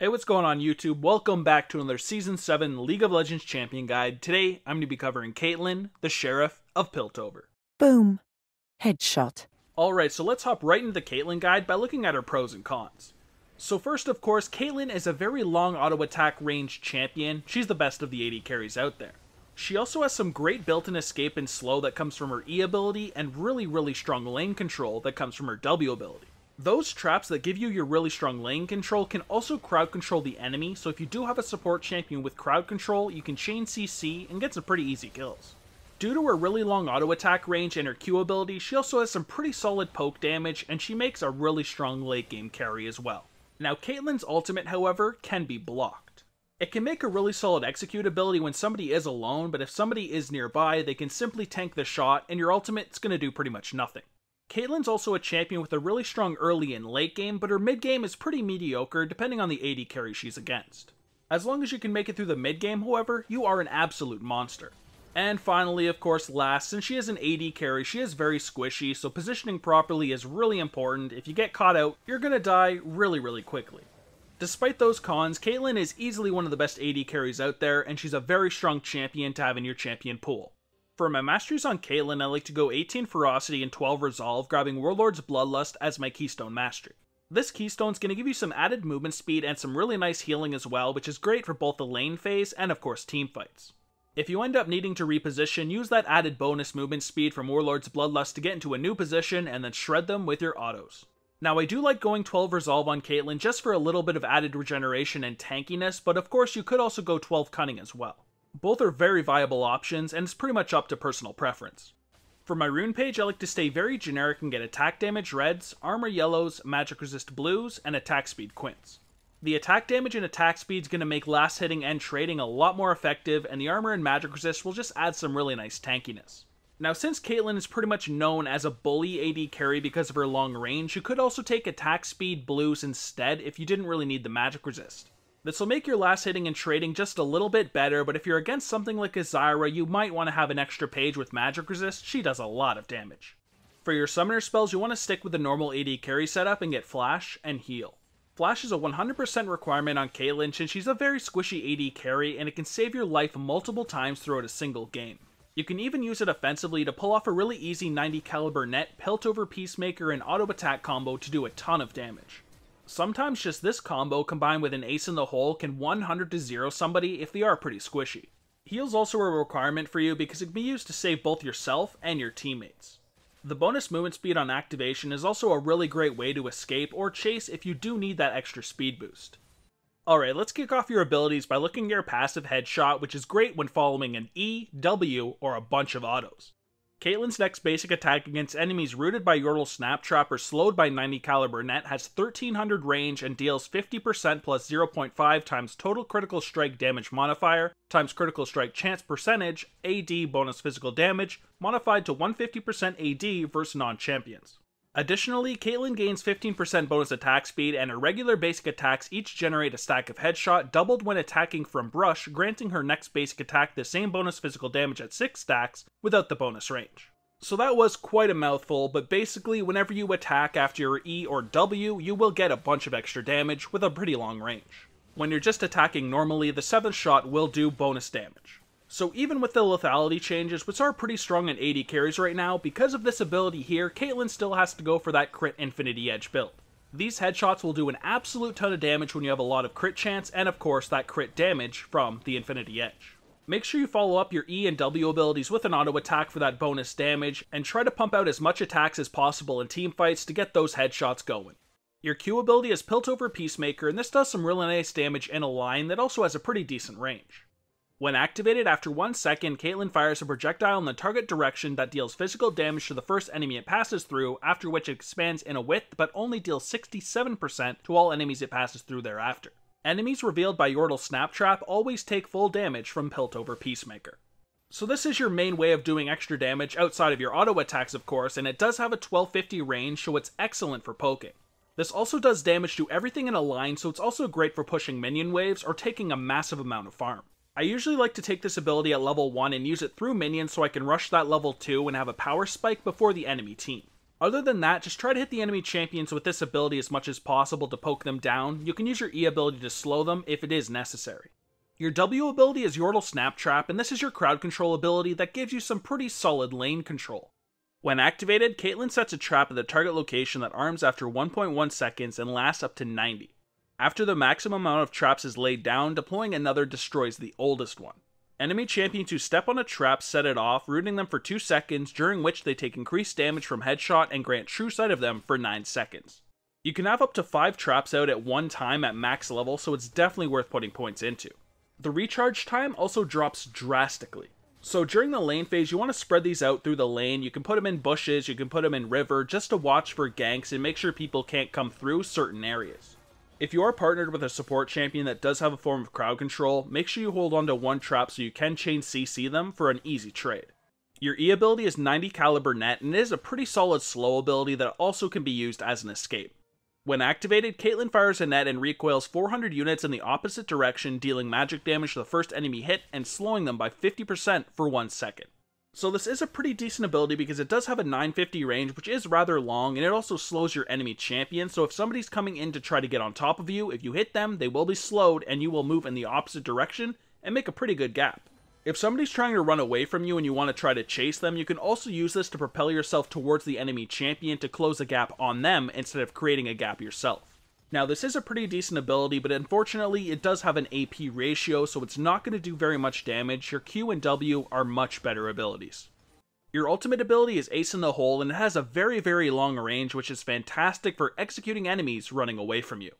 Hey, what's going on YouTube? Welcome back to another Season 7 League of Legends Champion Guide. Today, I'm going to be covering Caitlyn, the Sheriff of Piltover. Boom. Headshot. Alright, so let's hop right into the Caitlyn guide by looking at her pros and cons. So first, of course, Caitlyn is a very long auto-attack range champion. She's the best of the AD carries out there. She also has some great built-in escape and slow that comes from her E ability, and really strong lane control that comes from her W ability. Those traps that give you your really strong lane control can also crowd control the enemy, so if you do have a support champion with crowd control, you can chain CC and get some pretty easy kills. Due to her really long auto attack range and her Q ability, she also has some pretty solid poke damage, and she makes a really strong late game carry as well. Now Caitlyn's ultimate, however, can be blocked. It can make a really solid execute ability when somebody is alone, but if somebody is nearby, they can simply tank the shot, and your ultimate's going to do pretty much nothing. Caitlyn's also a champion with a really strong early and late game, but her mid game is pretty mediocre depending on the AD carry she's against. As long as you can make it through the mid game, however, you are an absolute monster. And finally, of course, last, since she is an AD carry, she is very squishy, so positioning properly is really important. If you get caught out, you're gonna die really quickly. Despite those cons, Caitlyn is easily one of the best AD carries out there, and she's a very strong champion to have in your champion pool. For my Masteries on Caitlyn, I like to go 18 Ferocity and 12 Resolve, grabbing Warlord's Bloodlust as my Keystone Mastery. This Keystone's going to give you some added movement speed and some really nice healing as well, which is great for both the lane phase and of course teamfights. If you end up needing to reposition, use that added bonus movement speed from Warlord's Bloodlust to get into a new position and then shred them with your autos. Now I do like going 12 Resolve on Caitlyn just for a little bit of added regeneration and tankiness, but of course you could also go 12 Cunning as well. Both are very viable options, and it's pretty much up to personal preference. For my rune page, I like to stay very generic and get attack damage reds, armor yellows, magic resist blues, and attack speed quints. The attack damage and attack speed is going to make last hitting and trading a lot more effective, and the armor and magic resist will just add some really nice tankiness. Now since Caitlyn is pretty much known as a bully AD carry because of her long range, you could also take attack speed blues instead if you didn't really need the magic resist. This will make your last hitting and trading just a little bit better, but if you're against something like a Zyra, you might want to have an extra page with magic resist. She does a lot of damage. For your summoner spells, you want to stick with the normal AD carry setup and get Flash and Heal. Flash is a 100% requirement on Caitlyn since she's a very squishy AD carry and it can save your life multiple times throughout a single game. You can even use it offensively to pull off a really easy 90 caliber net, Piltover Peacemaker, and auto attack combo to do a ton of damage. Sometimes just this combo combined with an ace in the hole can 100-0 somebody if they are pretty squishy. Heal's also a requirement for you because it can be used to save both yourself and your teammates. The bonus movement speed on activation is also a really great way to escape or chase if you do need that extra speed boost. Alright, let's kick off your abilities by looking at your passive headshot, which is great when following an E, W, or a bunch of autos. Caitlyn's next basic attack against enemies rooted by Yordle's Snap Trap or slowed by 90 caliber net has 1300 range and deals 50% plus 0.5 times total critical strike damage modifier times critical strike chance percentage AD bonus physical damage modified to 150% AD versus non-champions. Additionally, Caitlyn gains 15% bonus attack speed, and her regular basic attacks each generate a stack of headshot, doubled when attacking from brush, granting her next basic attack the same bonus physical damage at 6 stacks, without the bonus range. So that was quite a mouthful, but basically whenever you attack after your E or W, you will get a bunch of extra damage with a pretty long range. When you're just attacking normally, the 7th shot will do bonus damage. So even with the lethality changes, which are pretty strong in AD carries right now, because of this ability here, Caitlyn still has to go for that crit Infinity Edge build. These headshots will do an absolute ton of damage when you have a lot of crit chance, and of course that crit damage from the Infinity Edge. Make sure you follow up your E and W abilities with an auto attack for that bonus damage, and try to pump out as much attacks as possible in teamfights to get those headshots going. Your Q ability is Piltover Peacemaker, and this does some really nice damage in a line that also has a pretty decent range. When activated, after 1 second, Caitlyn fires a projectile in the target direction that deals physical damage to the first enemy it passes through, after which it expands in a width but only deals 67% to all enemies it passes through thereafter. Enemies revealed by Yordle's Snap Trap always take full damage from Piltover Peacemaker. So this is your main way of doing extra damage outside of your auto attacks of course, and it does have a 1250 range, so it's excellent for poking. This also does damage to everything in a line, so it's also great for pushing minion waves or taking a massive amount of farm. I usually like to take this ability at level 1 and use it through minions so I can rush that level 2 and have a power spike before the enemy team. Other than that, just try to hit the enemy champions with this ability as much as possible to poke them down. You can use your E ability to slow them if it is necessary. Your W ability is Yordle Snap Trap, and this is your crowd control ability that gives you some pretty solid lane control. When activated, Caitlyn sets a trap at the target location that arms after 1.1 seconds and lasts up to 90. After the maximum amount of traps is laid down, deploying another destroys the oldest one. Enemy champions who step on a trap set it off, rooting them for 2 seconds, during which they take increased damage from headshot and grant true sight of them for 9 seconds. You can have up to 5 traps out at one time at max level, so it's definitely worth putting points into. The recharge time also drops drastically. So during the lane phase, you want to spread these out through the lane. You can put them in bushes, you can put them in river, just to watch for ganks and make sure people can't come through certain areas. If you are partnered with a support champion that does have a form of crowd control, make sure you hold on to one trap so you can chain CC them for an easy trade. Your E ability is 90 caliber net, and it is a pretty solid slow ability that also can be used as an escape. When activated, Caitlyn fires a net and recoils 400 units in the opposite direction, dealing magic damage to the first enemy hit and slowing them by 50% for 1 second. So this is a pretty decent ability because it does have a 950 range, which is rather long, and it also slows your enemy champion, so if somebody's coming in to try to get on top of you, if you hit them, they will be slowed and you will move in the opposite direction and make a pretty good gap. If somebody's trying to run away from you and you want to try to chase them, you can also use this to propel yourself towards the enemy champion to close a gap on them instead of creating a gap yourself. Now this is a pretty decent ability, but unfortunately it does have an AP ratio, so it's not going to do very much damage. Your Q and W are much better abilities. Your ultimate ability is Ace in the Hole, and it has a very long range, which is fantastic for executing enemies running away from you.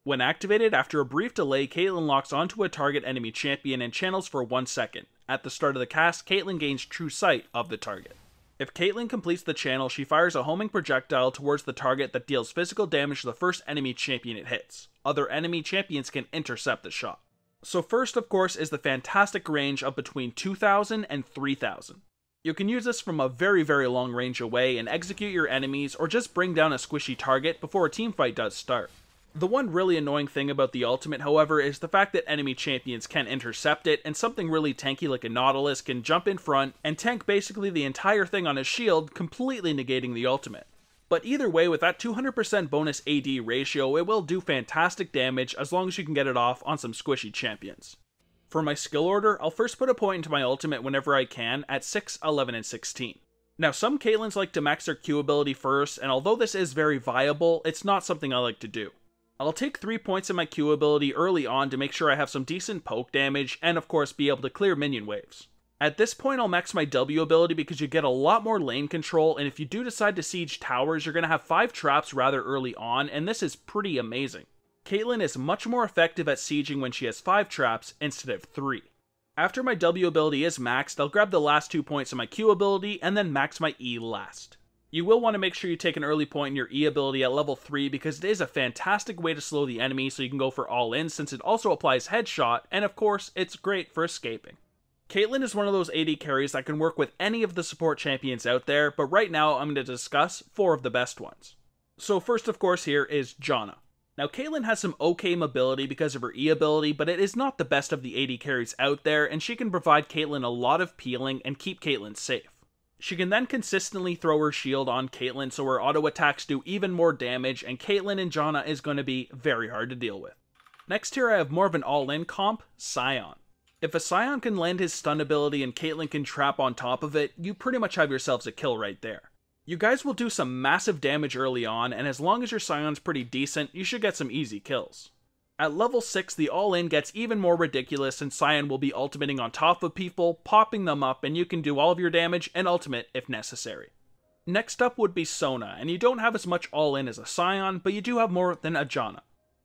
When activated, after a brief delay, Caitlyn locks onto a target enemy champion and channels for 1 second. At the start of the cast, Caitlyn gains true sight of the target. If Caitlyn completes the channel, she fires a homing projectile towards the target that deals physical damage to the first enemy champion it hits. Other enemy champions can intercept the shot. So first, of course, is the fantastic range of between 2,000 and 3,000. You can use this from a very long range away and execute your enemies, or just bring down a squishy target before a teamfight does start. The one really annoying thing about the ultimate, however, is the fact that enemy champions can intercept it, and something really tanky like a Nautilus can jump in front and tank basically the entire thing on his shield, completely negating the ultimate. But either way, with that 200% bonus AD ratio, it will do fantastic damage as long as you can get it off on some squishy champions. For my skill order, I'll first put a point into my ultimate whenever I can at 6, 11, and 16. Now some Caitlyns like to max their Q ability first, and although this is very viable, it's not something I like to do. I'll take 3 points in my Q ability early on to make sure I have some decent poke damage, and of course be able to clear minion waves. At this point I'll max my W ability because you get a lot more lane control, and if you do decide to siege towers, you're going to have 5 traps rather early on, and this is pretty amazing. Caitlyn is much more effective at sieging when she has 5 traps instead of 3. After my W ability is maxed, I'll grab the last 2 points in my Q ability, and then max my E last. You will want to make sure you take an early point in your E ability at level 3 because it is a fantastic way to slow the enemy, so you can go for all in since it also applies headshot, and of course, it's great for escaping. Caitlyn is one of those AD carries that can work with any of the support champions out there, but right now I'm going to discuss 4 of the best ones. So first of course here is Janna. Now Caitlyn has some okay mobility because of her E ability, but it is not the best of the AD carries out there, and she can provide Caitlyn a lot of peeling and keep Caitlyn safe. She can then consistently throw her shield on Caitlyn so her auto attacks do even more damage, and Caitlyn and Janna is going to be very hard to deal with. Next here I have more of an all-in comp, Sion. If a Sion can land his stun ability and Caitlyn can trap on top of it, you pretty much have yourselves a kill right there. You guys will do some massive damage early on, and as long as your Sion's pretty decent, you should get some easy kills. At level 6, the all-in gets even more ridiculous, and Sion will be ultimating on top of people, popping them up, and you can do all of your damage and ultimate if necessary. Next up would be Sona, and you don't have as much all-in as a Sion, but you do have more than a Janna.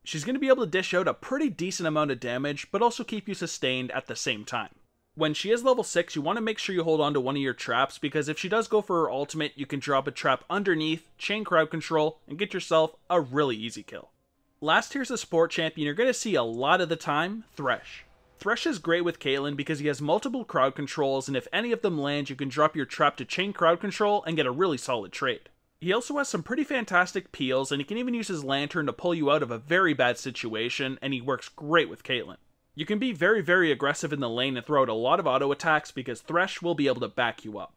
She's going to be able to dish out a pretty decent amount of damage, but also keep you sustained at the same time. When she is level 6, you want to make sure you hold on to one of your traps, because if she does go for her ultimate, you can drop a trap underneath, chain crowd control, and get yourself a really easy kill. Last here's a support champion you're going to see a lot of the time, Thresh. Thresh is great with Caitlyn because he has multiple crowd controls, and if any of them land, you can drop your trap to chain crowd control and get a really solid trade. He also has some pretty fantastic peels, and he can even use his lantern to pull you out of a very bad situation, and he works great with Caitlyn. You can be very aggressive in the lane and throw out a lot of auto attacks because Thresh will be able to back you up.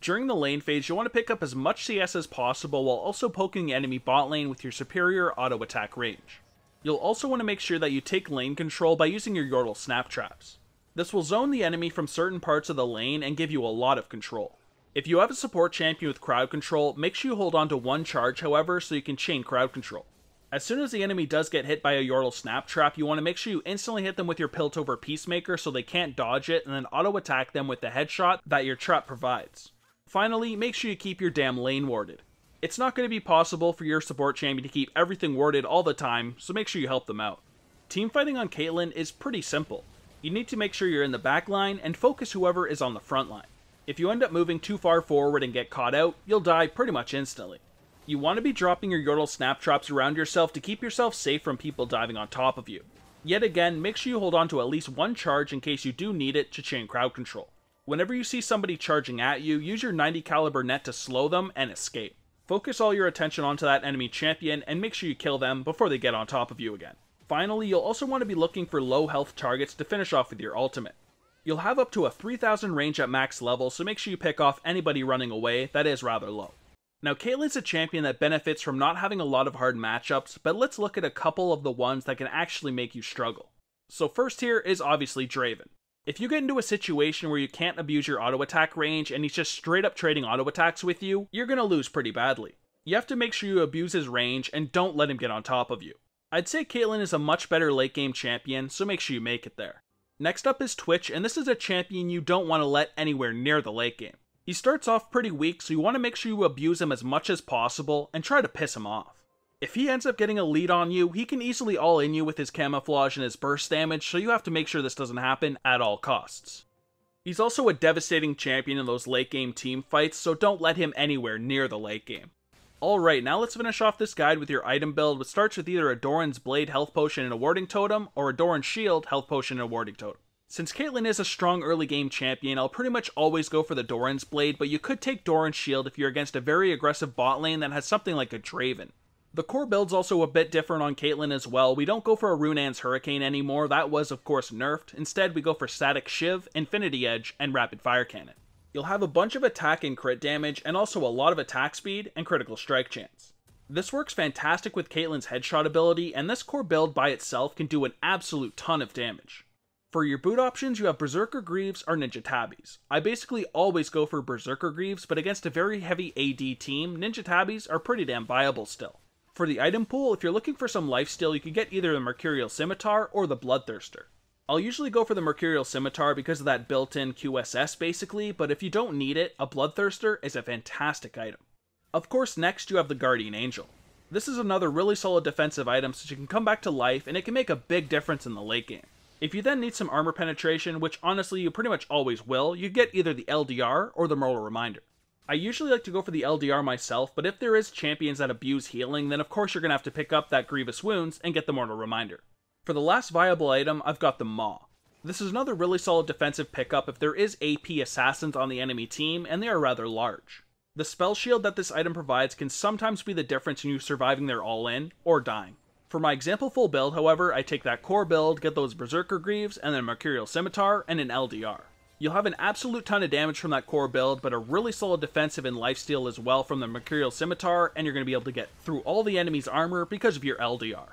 During the lane phase, you'll want to pick up as much CS as possible while also poking the enemy bot lane with your superior auto attack range. You'll also want to make sure that you take lane control by using your Yordle snap traps. This will zone the enemy from certain parts of the lane and give you a lot of control. If you have a support champion with crowd control, make sure you hold on to one charge however so you can chain crowd control. As soon as the enemy does get hit by a Yordle snap trap, you want to make sure you instantly hit them with your Piltover Peacemaker so they can't dodge it, and then auto attack them with the headshot that your trap provides. Finally, make sure you keep your damn lane warded. It's not going to be possible for your support champion to keep everything warded all the time, so make sure you help them out. Teamfighting on Caitlyn is pretty simple. You need to make sure you're in the back line and focus whoever is on the front line. If you end up moving too far forward and get caught out, you'll die pretty much instantly. You want to be dropping your Yordle snap traps around yourself to keep yourself safe from people diving on top of you. Yet again, make sure you hold on to at least one charge in case you do need it to chain crowd control. Whenever you see somebody charging at you, use your 90 caliber net to slow them and escape. Focus all your attention onto that enemy champion and make sure you kill them before they get on top of you again. Finally, you'll also want to be looking for low health targets to finish off with your ultimate. You'll have up to a 3000 range at max level, so make sure you pick off anybody running away that is rather low. Now, Caitlyn's a champion that benefits from not having a lot of hard matchups, but let's look at a couple of the ones that can actually make you struggle. So first here is obviously Draven. If you get into a situation where you can't abuse your auto attack range and he's just straight up trading auto attacks with you, you're going to lose pretty badly. You have to make sure you abuse his range and don't let him get on top of you. I'd say Caitlyn is a much better late game champion, so make sure you make it there. Next up is Twitch, and this is a champion you don't want to let anywhere near the late game. He starts off pretty weak, so you want to make sure you abuse him as much as possible and try to piss him off. If he ends up getting a lead on you, he can easily all-in you with his camouflage and his burst damage, so you have to make sure this doesn't happen at all costs. He's also a devastating champion in those late game team fights, so don't let him anywhere near the late game. Alright, now let's finish off this guide with your item build, which starts with either a Doran's Blade health potion and a warding totem, or a Doran's Shield health potion and a warding totem. Since Caitlyn is a strong early game champion, I'll pretty much always go for the Doran's Blade, but you could take Doran's Shield if you're against a very aggressive bot lane that has something like a Draven. The core build's also a bit different on Caitlyn as well. We don't go for a Runaan's Hurricane anymore, that was of course nerfed. Instead, we go for Static Shiv, Infinity Edge, and Rapid Fire Cannon. You'll have a bunch of attack and crit damage, and also a lot of attack speed and critical strike chance. This works fantastic with Caitlyn's headshot ability, and this core build by itself can do an absolute ton of damage. For your boot options, you have Berserker Greaves or Ninja Tabbies. I basically always go for Berserker Greaves, but against a very heavy AD team, Ninja Tabbies are pretty damn viable still. For the item pool, if you're looking for some lifesteal, you can get either the Mercurial Scimitar or the Bloodthirster. I'll usually go for the Mercurial Scimitar because of that built-in QSS basically, but if you don't need it, a Bloodthirster is a fantastic item. Of course, next you have the Guardian Angel. This is another really solid defensive item since you can come back to life and it can make a big difference in the late game. If you then need some armor penetration, which honestly you pretty much always will, you get either the LDR or the Mortal Reminder. I usually like to go for the LDR myself, but if there is champions that abuse healing, then of course you're going to have to pick up that Grievous Wounds and get the Mortal Reminder. For the last viable item, I've got the Maw. This is another really solid defensive pickup if there is AP assassins on the enemy team, and they are rather large. The spell shield that this item provides can sometimes be the difference in you surviving their all-in, or dying. For my example full build, however, I take that core build, get those Berserker Greaves, and then Mercurial Scimitar, and an LDR. You'll have an absolute ton of damage from that core build, but a really solid defensive and lifesteal as well from the Mercurial Scimitar, and you're going to be able to get through all the enemy's armor because of your LDR.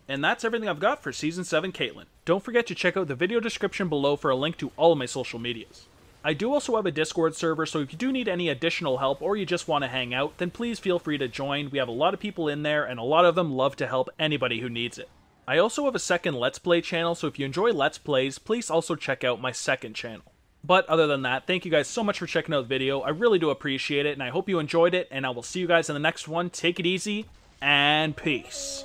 And that's everything I've got for Season 7 Caitlyn. Don't forget to check out the video description below for a link to all of my social medias. I do also have a Discord server, so if you do need any additional help or you just want to hang out, then please feel free to join. We have a lot of people in there, and a lot of them love to help anybody who needs it. I also have a second Let's Play channel, so if you enjoy Let's Plays, please also check out my second channel. But other than that, thank you guys so much for checking out the video. I really do appreciate it, and I hope you enjoyed it, and I will see you guys in the next one. Take it easy, and peace.